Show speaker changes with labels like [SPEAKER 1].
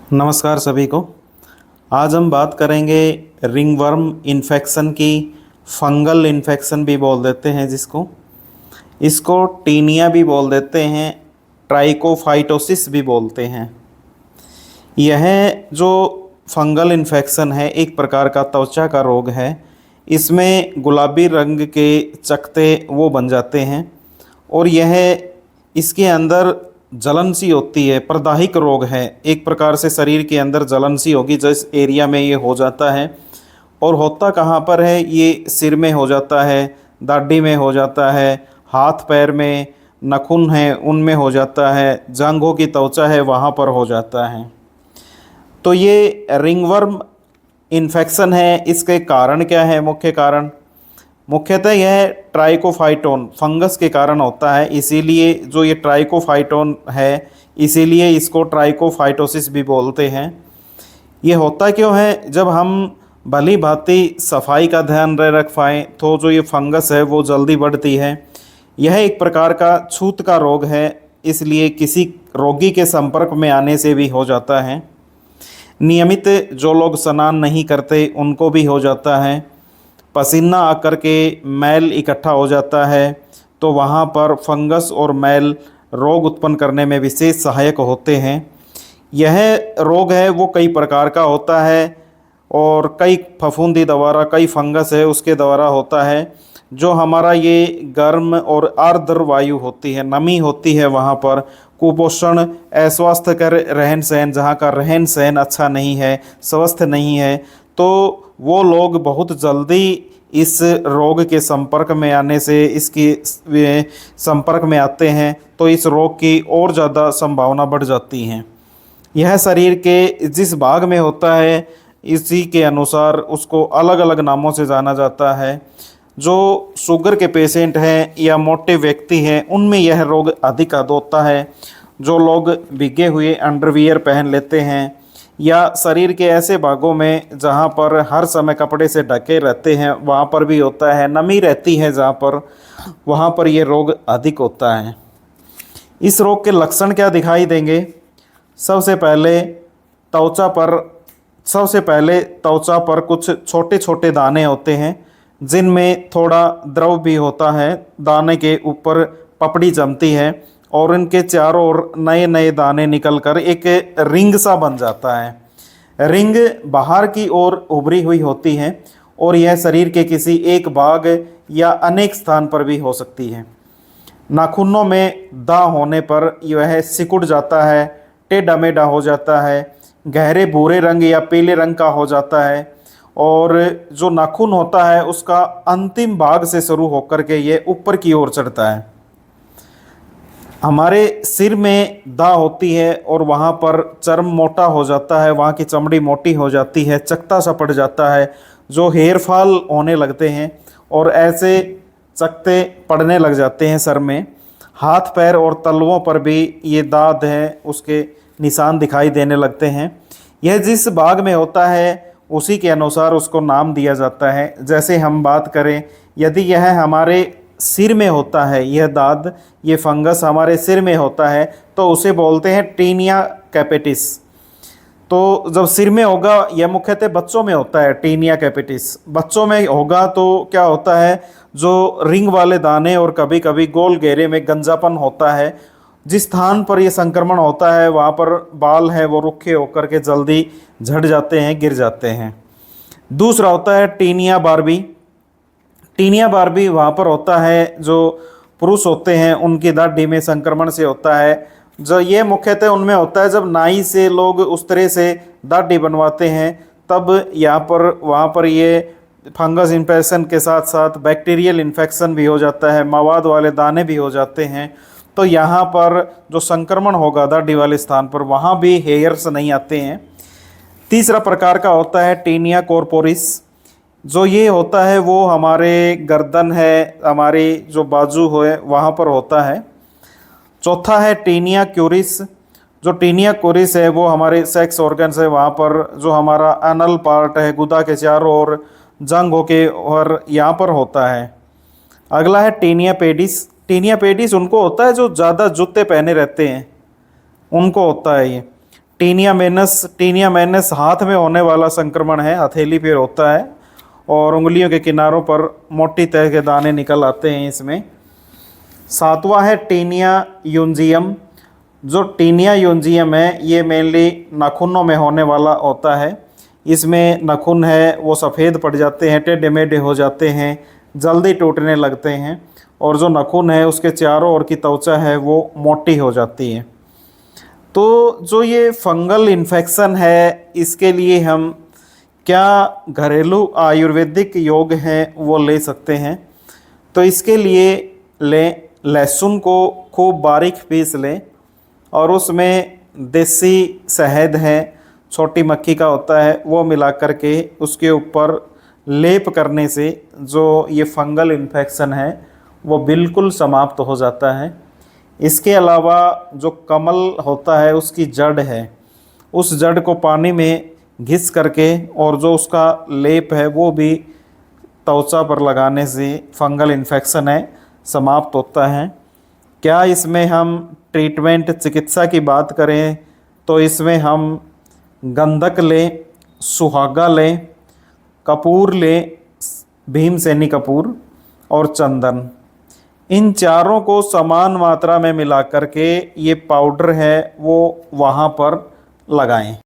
[SPEAKER 1] नमस्कार सभी को। आज हम बात करेंगे रिंगवर्म इन्फेक्शन की। फंगल इन्फेक्शन भी बोल देते हैं जिसको, इसको टीनिया भी बोल देते हैं, ट्राइकोफाइटोसिस भी बोलते हैं। यह जो फंगल इन्फेक्शन है एक प्रकार का त्वचा का रोग है। इसमें गुलाबी रंग के चकते वो बन जाते हैं और यह इसके अंदर जलन सी होती है। प्रदाहिक रोग है, एक प्रकार से शरीर के अंदर जलन सी होगी जिस एरिया में ये हो जाता है। और होता कहाँ पर है? ये सिर में हो जाता है, दाढ़ी में हो जाता है, हाथ पैर में नाखून है उनमें हो जाता है, जांघों की त्वचा है वहाँ पर हो जाता है। तो ये रिंगवर्म इन्फेक्शन है। इसके कारण क्या है? मुख्य कारण मुख्यतः यह ट्राइकोफाइटोन फंगस के कारण होता है। इसीलिए जो ये ट्राइकोफाइटोन है इसीलिए इसको ट्राइकोफाइटोसिस भी बोलते हैं। ये होता क्यों है? जब हम भली भांति सफाई का ध्यान रख पाएँ तो जो ये फंगस है वो जल्दी बढ़ती है। यह एक प्रकार का छूत का रोग है, इसलिए किसी रोगी के संपर्क में आने से भी हो जाता है। नियमित जो लोग स्नान नहीं करते उनको भी हो जाता है। पसीना आकर के मैल इकट्ठा हो जाता है तो वहाँ पर फंगस और मैल रोग उत्पन्न करने में विशेष सहायक होते हैं। यह रोग है वो कई प्रकार का होता है और कई फफूंदी द्वारा, कई फंगस है उसके द्वारा होता है। जो हमारा ये गर्म और आर्द्र वायु होती है, नमी होती है, वहाँ पर कुपोषण, अस्वास्थ्यकर रहन सहन, जहाँ का रहन सहन अच्छा नहीं है, स्वस्थ नहीं है, तो वो लोग बहुत जल्दी इस रोग के संपर्क में आने से, इसकी संपर्क में आते हैं तो इस रोग की और ज़्यादा संभावना बढ़ जाती है। यह शरीर के जिस भाग में होता है इसी के अनुसार उसको अलग अलग नामों से जाना जाता है। जो शुगर के पेशेंट हैं या मोटे व्यक्ति हैं उनमें यह रोग अधिक होता है। जो लोग भीगे हुए अंडरवियर पहन लेते हैं या शरीर के ऐसे भागों में जहाँ पर हर समय कपड़े से ढके रहते हैं वहाँ पर भी होता है। नमी रहती है जहाँ पर, वहाँ पर यह रोग अधिक होता है। इस रोग के लक्षण क्या दिखाई देंगे? सबसे पहले त्वचा पर कुछ छोटे छोटे दाने होते हैं जिनमें थोड़ा द्रव भी होता है। दाने के ऊपर पपड़ी जमती है और इनके चारों ओर नए नए दाने निकलकर एक रिंग सा बन जाता है। रिंग बाहर की ओर उभरी हुई होती है और यह शरीर के किसी एक भाग या अनेक स्थान पर भी हो सकती है। नाखूनों में दाग होने पर यह सिकुड़ जाता है, टेढ़ा मेढ़ा हो जाता है, गहरे भूरे रंग या पीले रंग का हो जाता है और जो नाखून होता है उसका अंतिम भाग से शुरू होकर के ये ऊपर की ओर चढ़ता है। हमारे सिर में दाग होती है और वहाँ पर चर्म मोटा हो जाता है, वहाँ की चमड़ी मोटी हो जाती है, चकता सा पड़ जाता है, जो हेयर फॉल होने लगते हैं और ऐसे चकते पड़ने लग जाते हैं सर में। हाथ पैर और तलवों पर भी ये दाग हैं उसके निशान दिखाई देने लगते हैं। यह जिस भाग में होता है उसी के अनुसार उसको नाम दिया जाता है। जैसे हम बात करें, यदि यह हमारे सिर में होता है, यह दाद, ये फंगस हमारे सिर में होता है तो उसे बोलते हैं टीनिया कैपिटिस। तो जब सिर में होगा, यह मुख्यतः बच्चों में होता है। टीनिया कैपिटिस बच्चों में होगा तो क्या होता है, जो रिंग वाले दाने और कभी कभी गोल घेरे में गंजापन होता है। जिस स्थान पर यह संक्रमण होता है वहाँ पर बाल है वो रुखे होकर के जल्दी झड़ जाते हैं, गिर जाते हैं। दूसरा होता है टीनिया बार्बी। टीनिया बार्बी वहाँ पर होता है जो पुरुष होते हैं उनकी दाढ़ी में संक्रमण से होता है। जो ये मुख्यतः उनमें होता है जब नाई से लोग उस तरह से दाढ़ी बनवाते हैं तब यहाँ पर वहाँ पर ये फंगस इन्फेक्शन के साथ साथ बैक्टीरियल इन्फेक्शन भी हो जाता है, मवाद वाले दाने भी हो जाते हैं। तो यहाँ पर जो संक्रमण होगा दाढ़ी वाले स्थान पर वहाँ भी हेयर्स नहीं आते हैं। तीसरा प्रकार का होता है टीनिया कॉर्पोरिस। जो ये होता है वो हमारे गर्दन है, हमारी जो बाजू है वहाँ पर होता है। चौथा है टीनिया क्यूरिस। जो टीनिया क्यूरिस है वो हमारे सेक्स ऑर्गन्स है वहाँ पर, जो हमारा एनल पार्ट है गुदा के चारों ओर, जांघों के और यहाँ पर होता है। अगला है टीनिया पेडिस। टीनिया पेडिस उनको होता है जो ज़्यादा जूते पहने रहते हैं, उनको होता है ये। टीनिया मेनिस हाथ में होने वाला संक्रमण है, हथेली पे होता है और उंगलियों के किनारों पर मोटी तरह के दाने निकल आते हैं इसमें। सातवां है टीनिया यूंजियम। जो टीनिया यूंजियम है ये मेनली नाखूनों में होने वाला होता है। इसमें नाखून है वो सफ़ेद पड़ जाते हैं, टेढ़े मेढ़े हो जाते हैं, जल्दी टूटने लगते हैं और जो नाखून है उसके चारों ओर की त्वचा है वो मोटी हो जाती है। तो जो ये फंगल इन्फेक्शन है इसके लिए हम क्या घरेलू आयुर्वेदिक योग हैं वो ले सकते हैं। तो इसके लिए लहसुन को खूब बारीक पीस लें और उसमें देसी शहद है, छोटी मक्खी का होता है, वो मिला करके उसके ऊपर लेप करने से जो ये फंगल इन्फेक्शन है वो बिल्कुल समाप्त हो जाता है। इसके अलावा जो कमल होता है उसकी जड़ है, उस जड़ को पानी में घिस करके और जो उसका लेप है वो भी त्वचा पर लगाने से फंगल इन्फेक्शन है समाप्त होता है। क्या इसमें हम ट्रीटमेंट चिकित्सा की बात करें तो इसमें हम गंधक लें, सुहागा लें, कपूर लें, भीमसेनी कपूर और चंदन, इन चारों को समान मात्रा में मिला करके ये पाउडर है वो वहाँ पर लगाएं।